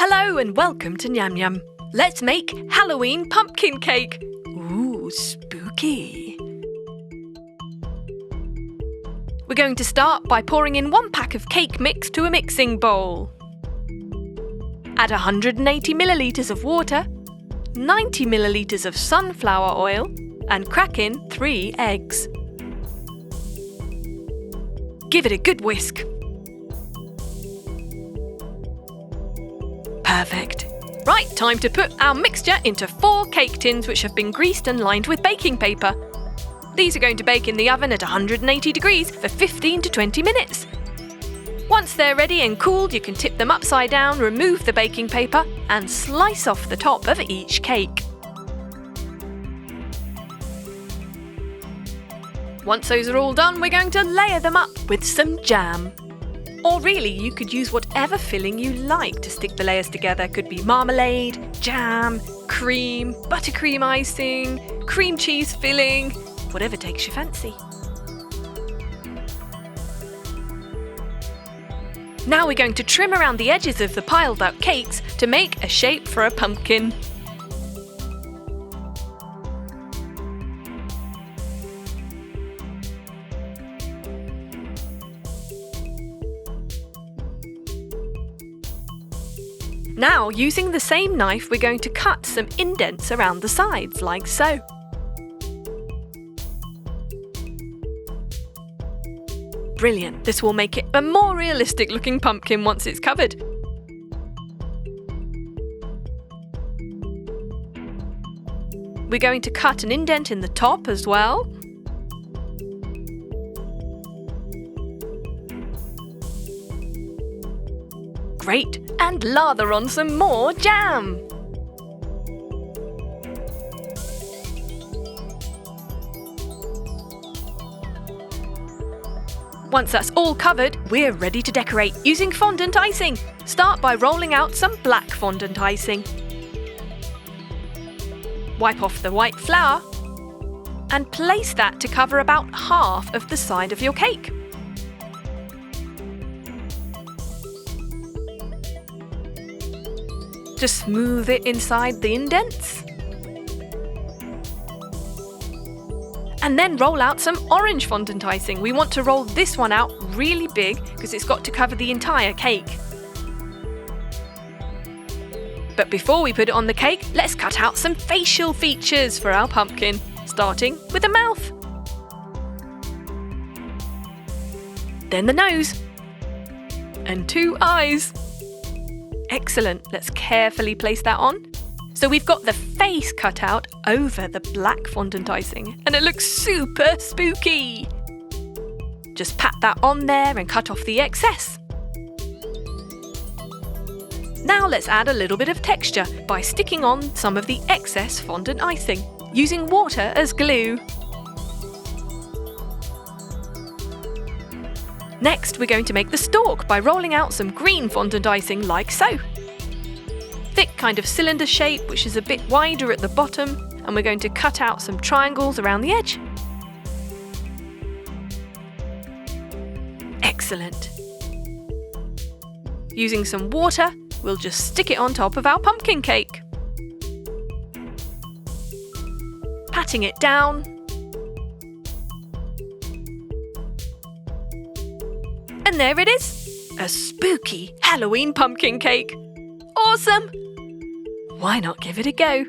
Hello and welcome to Nyam Nyam. Let's make Halloween pumpkin cake. Ooh, spooky. We're going to start by pouring in 1 pack of cake mix to a mixing bowl. Add 180 millilitres of water, 90 millilitres of sunflower oil, and crack in 3 eggs. Give it a good whisk. Perfect. Right, time to put our mixture into 4 cake tins which have been greased and lined with baking paper. These are going to bake in the oven at 180 degrees for 15 to 20 minutes. Once they're ready and cooled, you can tip them upside down, remove the baking paper, and slice off the top of each cake. Once those are all done, we're going to layer them up with some jam. Or really, you could use whatever filling you like to stick the layers together. Could be marmalade, jam, cream, buttercream icing, cream cheese filling, whatever takes your fancy. Now we're going to trim around the edges of the piled up cakes to make a shape for a pumpkin. Now, using the same knife, we're going to cut some indents around the sides, like so. Brilliant! This will make it a more realistic looking pumpkin once it's covered. We're going to cut an indent in the top as well. Great! And lather on some more jam! Once that's all covered, we're ready to decorate using fondant icing. Start by rolling out some black fondant icing. Wipe off the white flour and place that to cover about half of the side of your cake. Just smooth it inside the indents. And then roll out some orange fondant icing. We want to roll this one out really big because it's got to cover the entire cake. But before we put it on the cake, let's cut out some facial features for our pumpkin, starting with a mouth. Then the nose. And 2 eyes. Excellent, let's carefully place that on. So we've got the face cut out over the black fondant icing, and it looks super spooky. Just pat that on there and cut off the excess. Now let's add a little bit of texture by sticking on some of the excess fondant icing, using water as glue. Next, we're going to make the stalk by rolling out some green fondant icing like so. Thick kind of cylinder shape, which is a bit wider at the bottom, and we're going to cut out some triangles around the edge. Excellent. Using some water, we'll just stick it on top of our pumpkin cake. Patting it down. And there it is, a spooky Halloween pumpkin cake. Awesome! Why not give it a go?